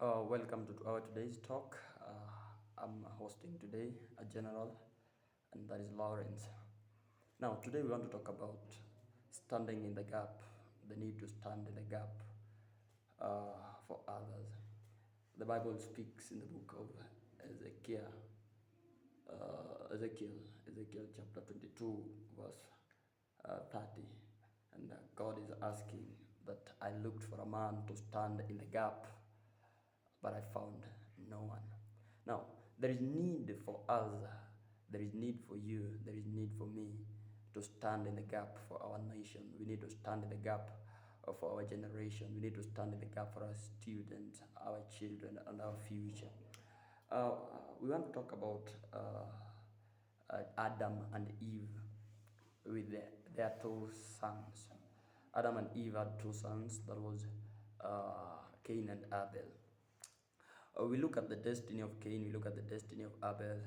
Welcome to our today's talk. I'm hosting today a general, and that is Lawrence. Now, today we want to talk about standing in the gap, the need to stand in the gap for others. The Bible speaks in the book of Ezekiel, Ezekiel chapter 22, verse 30. And God is asking that I looked for a man to stand in the gap, but I found no one. Now, there is need for us, there is need for you, there is need for me to stand in the gap for our nation. We need to stand in the gap for our generation. We need to stand in the gap for our students, our children, and our future. We want to talk about Adam and Eve with their two sons. Adam and Eve had two sons, that was Cain and Abel. We look at the destiny of Cain, we look at the destiny of Abel.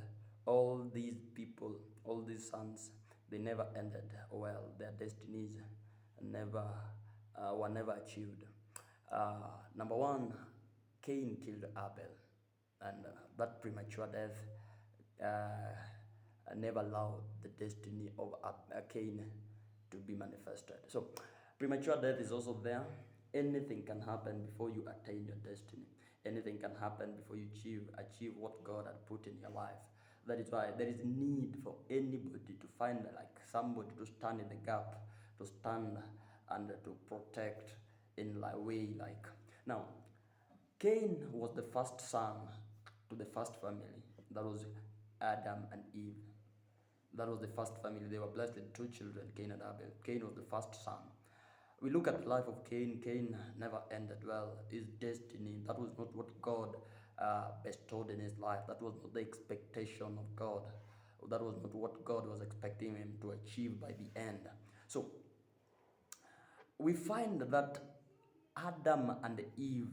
All these people, all these sons, they never ended well. Their destinies were never achieved. Number one, Cain killed Abel, and that premature death never allowed the destiny of Cain to be manifested. So, premature death is also there. Anything can happen before you attain your destiny. Anything can happen before you achieve what God had put in your life. That is why there is need for anybody to find like somebody to stand in the gap, to stand and to protect in like way like. Now, Cain was the first son to the first family. That was Adam and Eve. That was the first family. They were blessed with two children, Cain and Abel. Cain was the first son. We look at the life of Cain. Cain never ended well. His destiny, that was not what God bestowed in his life. That was not the expectation of God. That was not what God was expecting him to achieve by the end. So we find that Adam and Eve,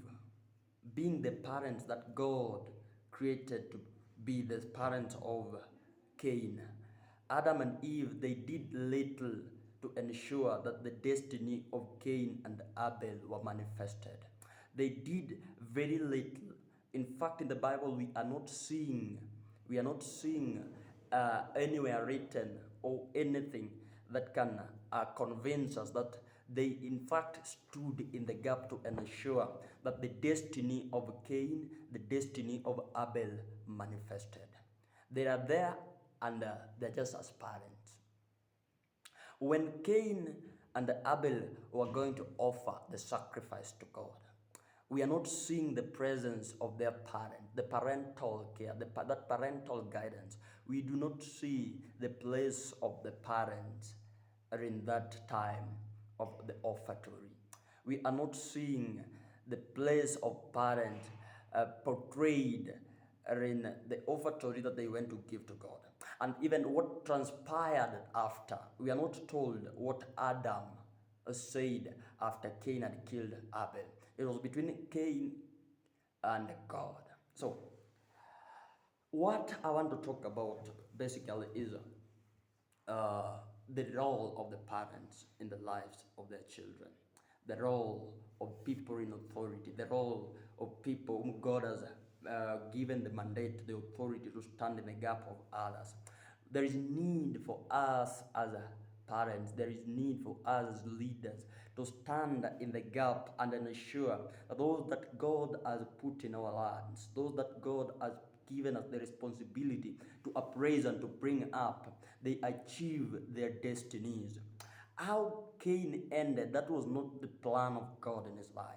being the parents that God created to be the parents of Cain, Adam and Eve, they did little to ensure that the destiny of Cain and Abel were manifested. They did very little. In fact, in the Bible, we are not seeing anywhere written or anything that can convince us that they in fact stood in the gap to ensure that the destiny of Cain, the destiny of Abel manifested. They are there and they're just as parents. When Cain and Abel were going to offer the sacrifice to God, we are not seeing the presence of their parent, the parental care, that parental guidance. We do not see the place of the parents in that time of the offertory. We are not seeing the place of parents portrayed in the offertory that they went to give to God. And even what transpired after, we are not told what Adam said after Cain had killed Abel. It was between Cain and God. So, what I want to talk about basically is the role of the parents in the lives of their children, the role of people in authority, the role of people whom God has given the mandate, the authority to stand in the gap of others. There is need for us as parents, there is need for us as leaders to stand in the gap and ensure that those that God has put in our lands, those that God has given us the responsibility to appraise and to bring up, they achieve their destinies. How Cain ended, that was not the plan of God in his life.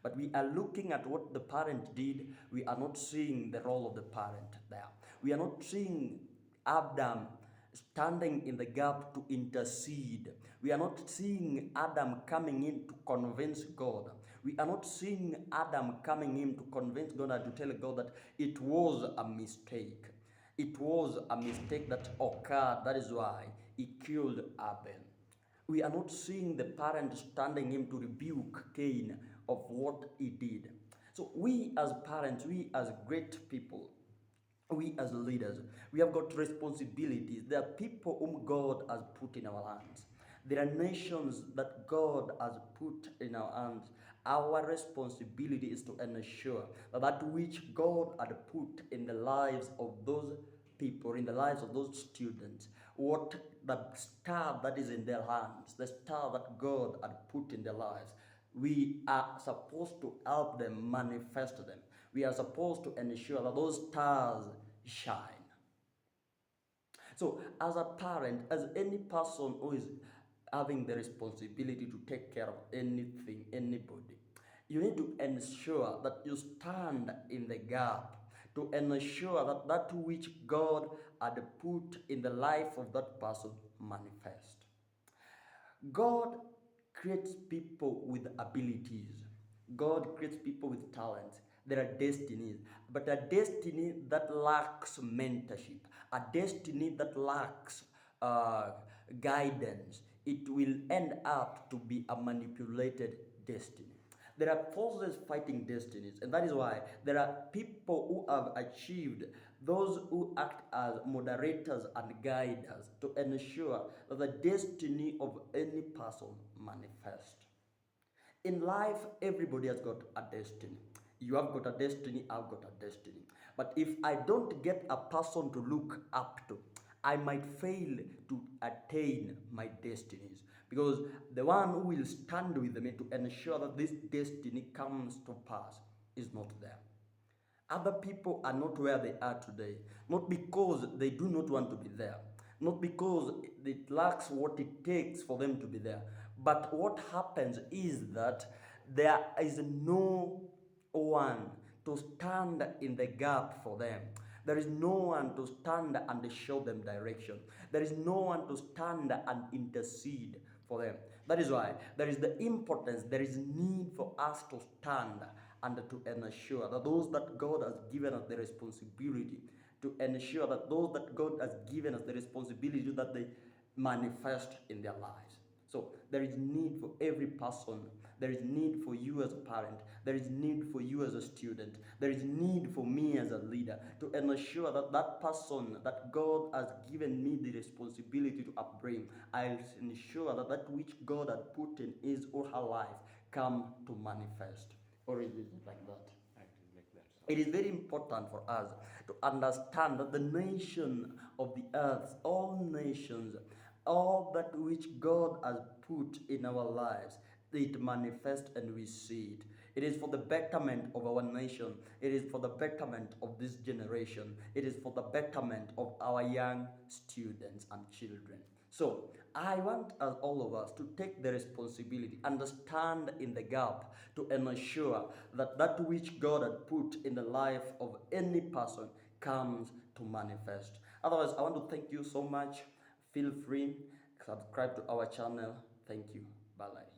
But we are looking at what the parent did. We are not seeing the role of the parent there. We are not seeing Adam standing in the gap to intercede. We are not seeing Adam coming in to convince God. We are not seeing Adam coming in to convince God and to tell God that it was a mistake. It was a mistake that occurred. That is why he killed Abel. We are not seeing the parent standing him to rebuke Cain of what he did. So we as parents, we as great people, we as leaders, we have got responsibilities. There are people whom God has put in our hands. There are nations that God has put in our hands, Our responsibility is to ensure that that which God had put in the lives of those people, in the lives of those students, what the star that is in their hands, the star that God had put in their lives, we are supposed to help them manifest them. We are supposed to ensure that those stars shine. So, as a parent, as any person who is having the responsibility to take care of anything, anybody, you need to ensure that you stand in the gap to ensure that that which God had put in the life of that person manifest. God creates people with abilities. God creates people with talents. There are destinies, but a destiny that lacks mentorship, a destiny that lacks uh, guidance, it will end up to be a manipulated destiny. There are forces fighting destinies, and that is why there are people who have achieved, those who act as moderators and guiders to ensure that the destiny of any person manifests. In life, everybody has got a destiny. You have got a destiny, I've got a destiny. But if I don't get a person to look up to, I might fail to attain my destinies. Because the one who will stand with me to ensure that this destiny comes to pass is not there. Other people are not where they are today, not because they do not want to be there, not because it lacks what it takes for them to be there, but what happens is that there is no one to stand in the gap for them. There is no one to stand and show them direction. There is no one to stand and intercede for them. That is why there is the importance, there is need for us to stand and to ensure that those that God has given us the responsibility to ensure that those that God has given us the responsibility that they manifest in their lives. So there is need for every person. There is need for you as a parent. There is need for you as a student. There is need for me as a leader to ensure that that person that God has given me the responsibility to upbring, I'll ensure that that which God had put in his or her life come to manifest. Or is it like that? It is very important for us to understand that the nation of the earth, all nations, all that which God has put in our lives, it manifests and we see it. It is for the betterment of our nation. It is for the betterment of this generation. It is for the betterment of our young students and children. So, I want us, all of us, to take the responsibility, understand in the gap to ensure that that which God had put in the life of any person comes to manifest. Otherwise, I want to thank you so much. Feel free, subscribe to our channel. Thank you. Bye.